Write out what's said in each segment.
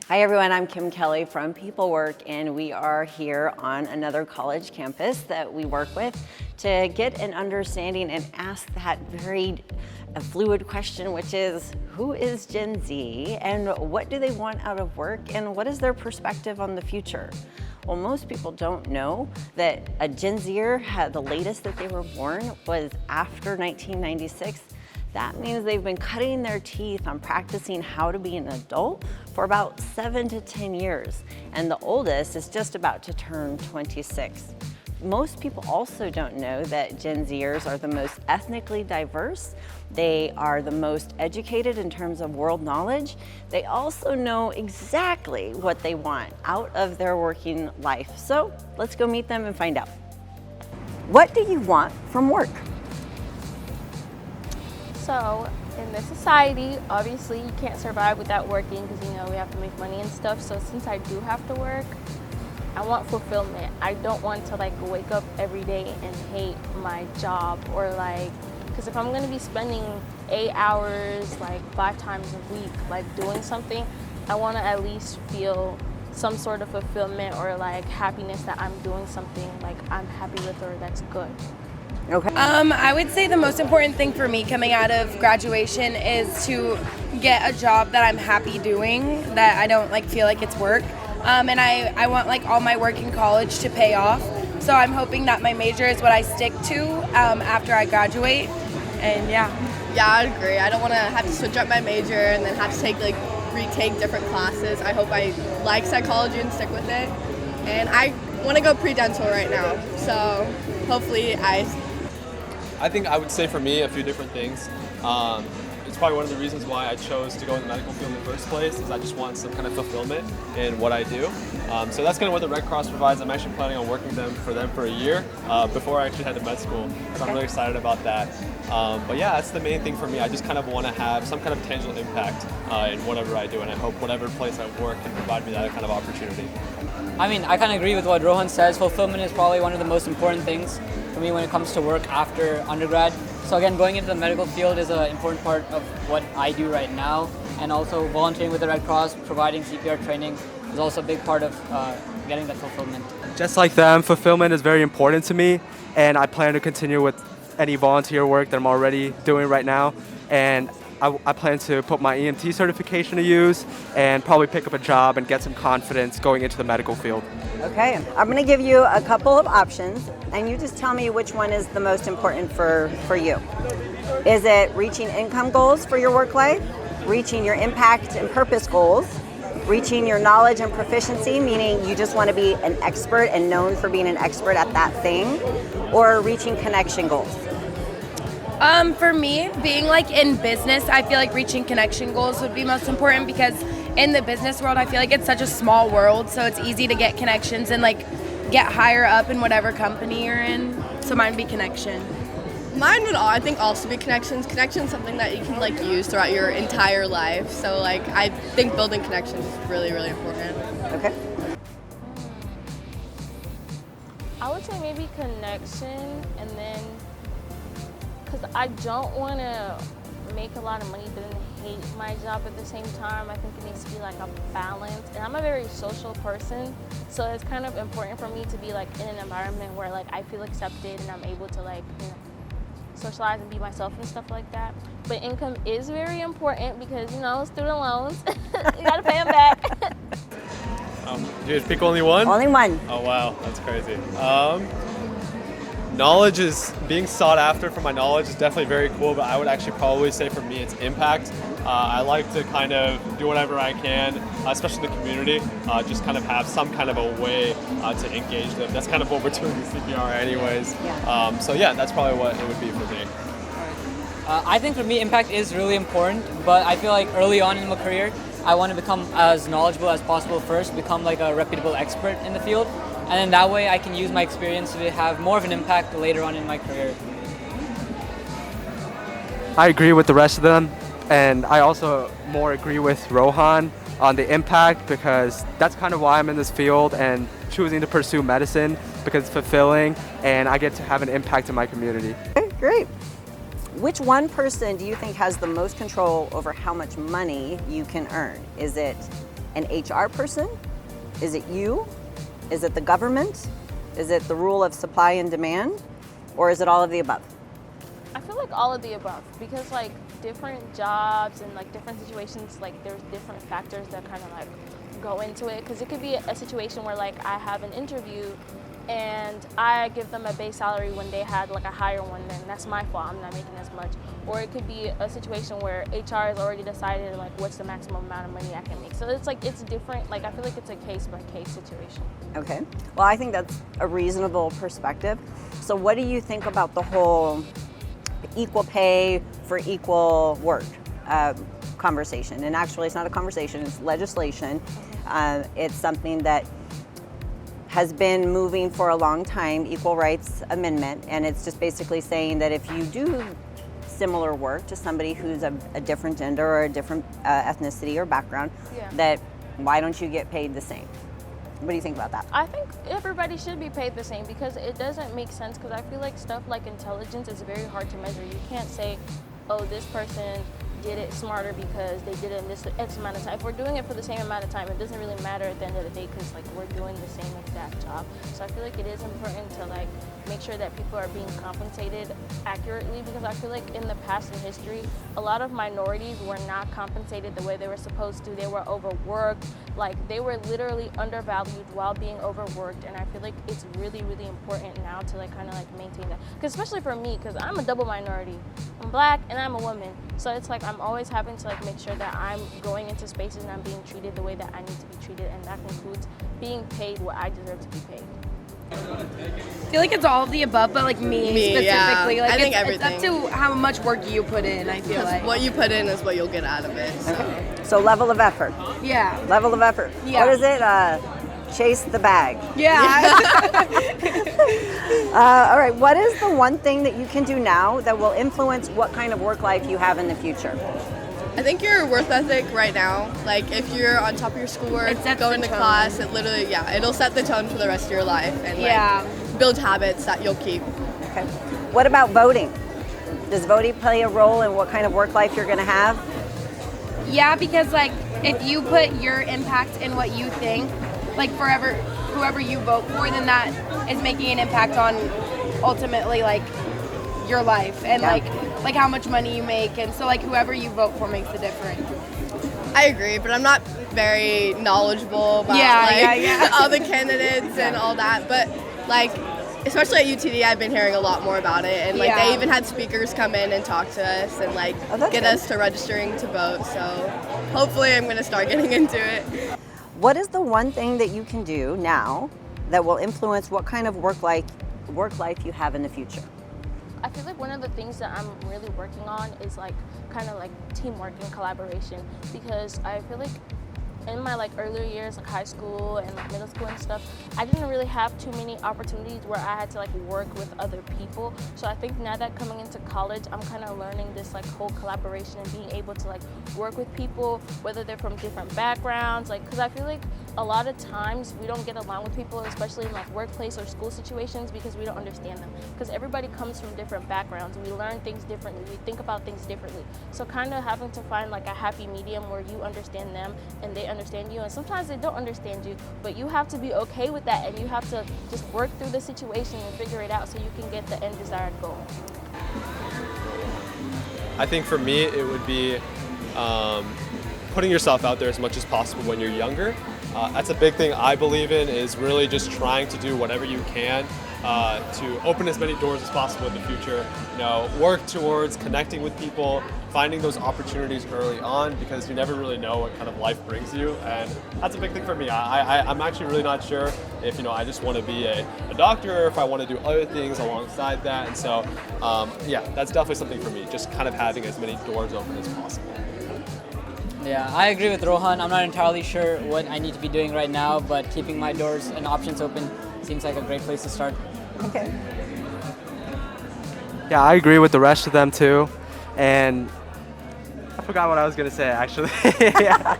Hi everyone, I'm Kim Kelly from PeopleWork, and we are here on another college campus that we work with to get an understanding and ask that very fluid question, which is, who is Gen Z and what do they want out of work and what is their perspective on the future? Well, most people don't know that a Gen Zer had the latest that they were born was after 1996. That means they've been cutting their teeth on practicing how to be an adult for about 7 to 10 years. And the oldest is just about to turn 26. Most people also don't know that Gen Zers are the most ethnically diverse. They are the most educated in terms of world knowledge. They also know exactly what they want out of their working life. So let's go meet them and find out. What do you want from work? So in this society, obviously you can't survive without working because we have to make money and stuff. So since I do have to work, I want fulfillment. I don't want to wake up every day and hate my job or because if I'm gonna be spending 8 hours 5 times a week doing something, I want to at least feel some sort of fulfillment or happiness that I'm doing something I'm happy with or that's good. Okay. I would say the most important thing for me coming out of graduation is to get a job that I'm happy doing, that I don't feel like it's work. And I want all my work in college to pay off. So I'm hoping that my major is what I stick to after I graduate. And yeah. Yeah, I agree. I don't want to have to switch up my major and then have to take retake different classes. I hope I like psychology and stick with it. And I want to go pre-dental right now. So hopefully I think I would say for me a few different things. It's probably one of the reasons why I chose to go in the medical field in the first place is I just want some kind of fulfillment in what I do. So that's kind of what the Red Cross provides. I'm actually planning on working for them for a year before I actually head to med school. So I'm really excited about that. But yeah, that's the main thing for me. I just kind of want to have some kind of tangible impact in whatever I do, and I hope whatever place I work can provide me that kind of opportunity. I mean, I kind of agree with what Rohan says. Fulfillment is probably one of the most important things for me when it comes to work after undergrad. So again, going into the medical field is an important part of what I do right now, and also volunteering with the Red Cross, providing CPR training is also a big part of getting that fulfillment. Just like them, fulfillment is very important to me, and I plan to continue with any volunteer work that I'm already doing right now. And I plan to put my EMT certification to use and probably pick up a job and get some confidence going into the medical field. Okay, I'm going to give you a couple of options, and you just tell me which one is the most important for you. Is it reaching income goals for your work life, reaching your impact and purpose goals, reaching your knowledge and proficiency, meaning you just want to be an expert and known for being an expert at that thing, or reaching connection goals? For me, being in business, I feel reaching connection goals would be most important because in the business world, I feel it's such a small world, so it's easy to get connections and get higher up in whatever company you're in. So mine would be connection. Mine would, I think, also be connections. Connections is something that you can use throughout your entire life. So I think building connections is really, really important. Okay. I would say maybe connection, and then because I don't want to make a lot of money but then hate my job at the same time. I think it needs to be a balance, and I'm a very social person, so it's kind of important for me to be in an environment where I feel accepted and I'm able to socialize and be myself and stuff like that. But income is very important because student loans, you gotta pay them back. Do you just pick only one? Only one. Oh wow, that's crazy. Knowledge is being sought after for my knowledge is definitely very cool, but I would actually probably say for me it's impact. I like to kind of do whatever I can, especially in the community, just kind of have some kind of a way to engage them. That's kind of what we're doing in CPR anyways. Yeah. So yeah, that's probably what it would be for me. I think for me, impact is really important, but I feel early on in my career, I want to become as knowledgeable as possible first, become a reputable expert in the field, and then that way I can use my experience to have more of an impact later on in my career. I agree with the rest of them, and I also more agree with Rohan on the impact because that's kind of why I'm in this field and choosing to pursue medicine because it's fulfilling and I get to have an impact in my community. Okay, great. Which one person do you think has the most control over how much money you can earn? Is it an HR person? Is it you? Is it the government? Is it the rule of supply and demand? Or is it all of the above? I feel like all of the above, because like different jobs and like different situations, like there's different factors that kind of like go into it. Because it could be a situation where like I have an interview and I give them a base salary when they had like a higher one, then that's my fault, I'm not making as much. Or it could be a situation where HR has already decided like what's the maximum amount of money I can make. So it's like, it's different. Like I feel like it's a case by case situation. Okay. Well, I think that's a reasonable perspective. So what do you think about the whole equal pay for equal work conversation? And actually, it's not a conversation, it's legislation. It's something that has been moving for a long time, Equal Rights Amendment, and it's just basically saying that if you do similar work to somebody who's a different gender or a different ethnicity or background, Yeah. that why don't you get paid the same? What do you think about that? I think everybody should be paid the same, because it doesn't make sense, because I feel like stuff like intelligence is very hard to measure. You can't say, oh, this person did it smarter because they did it in this X amount of time. If we're doing it for the same amount of time, it doesn't really matter at the end of the day, because like we're doing the same exact job. So I feel like it is important to like make sure that people are being compensated accurately, because I feel like in the past in history, a lot of minorities were not compensated the way they were supposed to. They were overworked, like they were literally undervalued while being overworked. And I feel like it's really, really important now to like kind of like maintain that. Because especially for me, because I'm a double minority. I'm Black and I'm a woman. So it's like I'm always having to like make sure that I'm going into spaces and I'm being treated the way that I need to be treated, and that includes being paid what I deserve to be paid. I feel like it's all of the above, but like me specifically, yeah. like I think it's up everything. to how much work you put in. I feel like. What you put in is what you'll get out of it. So. So level of effort. Yeah. Level of effort. Yeah. What is it? Chase the bag. Yeah. All right. What is the one thing that you can do now that will influence what kind of work life you have in the future? I think your work ethic right now, like if you're on top of your schoolwork, It sets going the to tone. class, it literally, it'll set the tone for the rest of your life and Yeah. like build habits that you'll keep. Okay. What about voting? Does voting play a role in what kind of work life you're going to have? Yeah, because like if you put your impact in what you think, like forever, whoever you vote for, then that is making an impact on ultimately like your life and Yeah. like how much money you make, and so like whoever you vote for makes a difference. I agree, but I'm not very knowledgeable about Yeah. all the candidates and all that. But like, especially at UTD, I've been hearing a lot more about it, and like Yeah. they even had speakers come in and talk to us and like Oh, that's get good. us to registering to vote. So hopefully, I'm gonna start getting into it. What is the one thing that you can do now that will influence what kind of work life you have in the future? I feel like one of the things that I'm really working on is like kind of like teamwork and collaboration, because I feel like in my like earlier years, like high school and like middle school and stuff, I didn't really have too many opportunities where I had to like work with other people. So I think now that coming into college, I'm kind of learning this like whole collaboration and being able to like work with people, whether they're from different backgrounds, like, because I feel like a lot of times we don't get along with people, especially in like workplace or school situations, because we don't understand them. Because everybody comes from different backgrounds. We learn things differently. We think about things differently. So kind of having to find like a happy medium where you understand them and they understand you. And sometimes they don't understand you, but you have to be okay with that, and you have to just work through the situation and figure it out so you can get the end desired goal. I think for me, it would be putting yourself out there as much as possible when you're younger. That's a big thing I believe in, is really just trying to do whatever you can to open as many doors as possible in the future. You know, work towards connecting with people, finding those opportunities early on, because you never really know what kind of life brings you, and that's a big thing for me. I'm actually really not sure if I just want to be a doctor, or if I want to do other things alongside that. And so, yeah, that's definitely something for me. Just kind of having as many doors open as possible. Yeah, I agree with Rohan. I'm not entirely sure what I need to be doing right now, but keeping my doors and options open seems like a great place to start. Okay. Yeah, I agree with the rest of them too. And I forgot what I was gonna say actually. Yeah.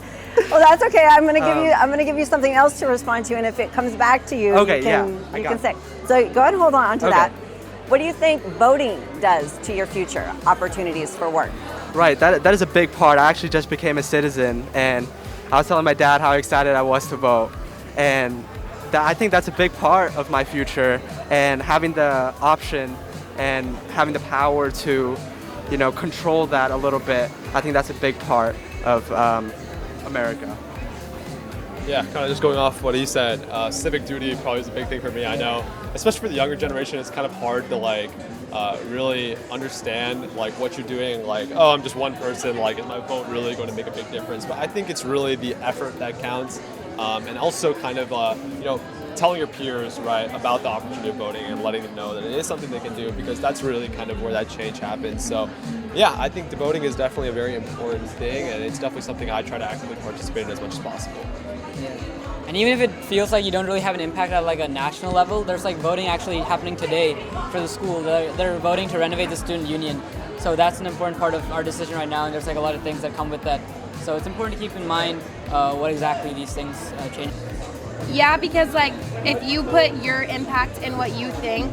Well, that's okay. I'm gonna give you something else to respond to, and if it comes back to you, Okay, you can, yeah, I you got can it. say. So go ahead and hold on to Okay. that. What do you think voting does to your future opportunities for work? Right, that is a big part. I actually just became a citizen, and I was telling my dad how excited I was to vote, and I think that's a big part of my future. And having the option and having the power to, control that a little bit, I think that's a big part of America. Yeah, kind of just going off what he said, civic duty probably is a big thing for me. I know, especially for the younger generation, it's kind of hard to really understand what you're doing. Oh, I'm just one person. Is my vote really going to make a big difference? But I think it's really the effort that counts, and also kind of telling your peers about the opportunity of voting and letting them know that it is something they can do, because that's really kind of where that change happens. So yeah, I think the voting is definitely a very important thing, and it's definitely something I try to actively participate in as much as possible. Yeah. And even if it feels like you don't really have an impact at a national level, there's voting actually happening today for the school. They're voting to renovate the student union. So that's an important part of our decision right now, and there's a lot of things that come with that. So it's important to keep in mind what exactly these things change. Yeah, because if you put your impact in what you think,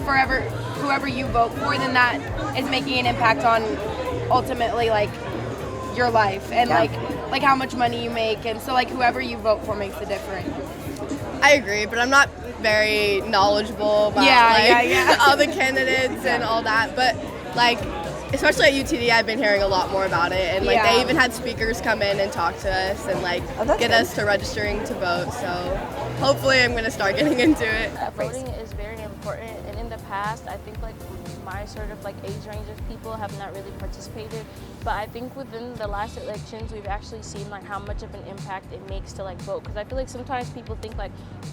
forever, whoever you vote for, then that is making an impact on ultimately your life and like how much money you make, and so whoever you vote for makes a difference. I agree, but I'm not very knowledgeable about all the candidates and all that. But especially at UTD, I've been hearing a lot more about it, and they even had speakers come in and talk to us and get us to registering to vote. So hopefully, I'm going to start getting into it. Voting is very important, and in the past, I think my sort of age range of people have not really participated. But I think within the last elections, we've actually seen how much of an impact it makes to vote. Because I feel sometimes people think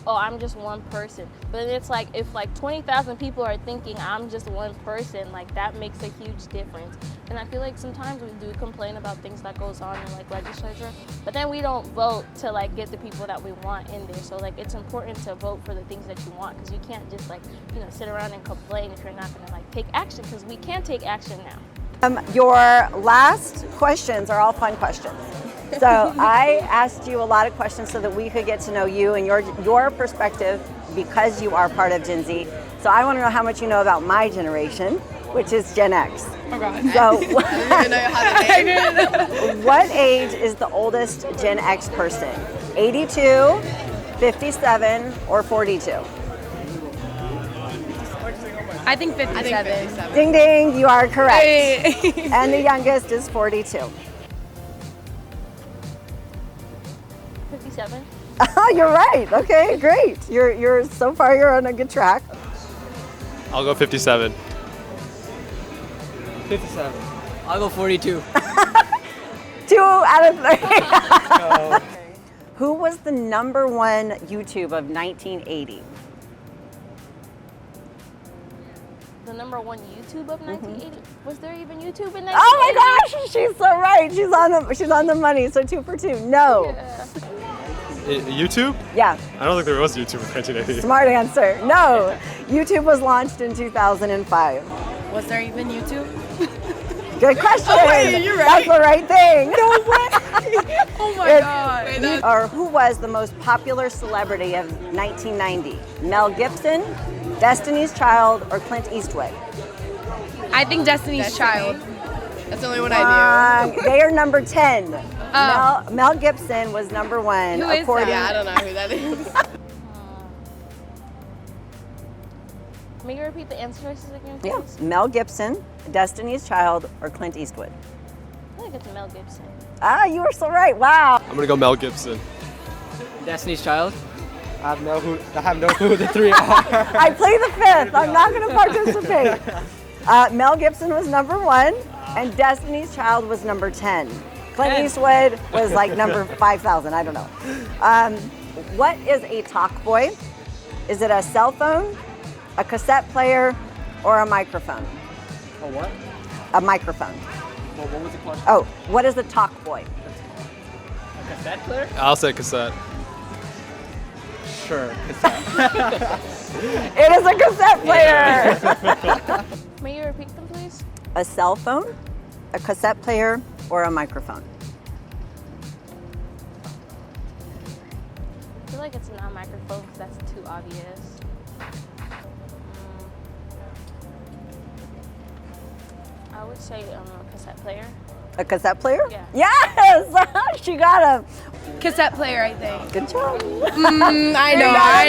oh, I'm just one person. But it's if 20,000 people are thinking I'm just one person, that makes a huge difference. And I feel sometimes we do complain about things that goes on in legislature, but then we don't vote to get the people that we want in there. So it's important to vote for the things that you want, because you can't just sit around and complain if you're not going to take action, because we can take action now. Your last questions are all fun questions. So I asked you a lot of questions so that we could get to know you and your perspective, because you are part of Gen Z. So I want to know how much you know about my generation, which is Gen X. Oh God. So I don't even know how to name. what age is the oldest Gen X person? 82, 57, or 42? I think 57. I think 57. Ding ding, you are correct. Hey. And the youngest is 42. 57. Oh, you're right. Okay, great. You're so far you're on a good track. I'll go 57. 57. I'll go 42. 2 out of 3. Who was the #1 YouTube of 1980? The #1 YouTube of 1980. Was there even YouTube in 1980? Oh my gosh, she's so right. She's on the money. So 2 for 2. No. YouTube? Yeah. I don't think there was YouTube in 1980. Smart answer. No. YouTube was launched in 2005. Was there even YouTube? Good question. Oh, wait, you're That's right. the right thing. No way. Oh my God. Or who was the most popular celebrity of 1990? Mel Gibson, Destiny's Child, or Clint Eastwood? I think Destiny's Child. That's the only one I They are number 10. Mel Gibson was #1. Who is according knew. Yeah, I don't know who that is. May you repeat the answer choices again, please? Yeah. Mel Gibson, Destiny's Child, or Clint Eastwood? I think it's Mel Gibson. Ah, you were so right. Wow. I'm gonna go Mel Gibson. Destiny's Child. I have no clue who the 3 are. I play the 5th. I'm not going to participate. Mel Gibson was #1, and Destiny's Child was number 10. Clint Eastwood was number 5,000. I don't know. What is a talk boy? Is it a cell phone, a cassette player, or a microphone? A what? A microphone. Well, what was the question? Oh, what is a talk boy? A cassette player? I'll say cassette. Sure. It is a cassette player. May you repeat them, please? A cell phone, a cassette player, or a microphone? I feel like it's not a microphone because that's too obvious. I would say a cassette player. A cassette player? Yeah. Yes! She got him. Cassette player, I think. Good job. I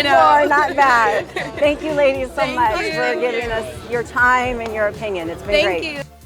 know. Not bad. Thank you, ladies, so Thank much you. for giving us your time and your opinion. It's been Thank great. you.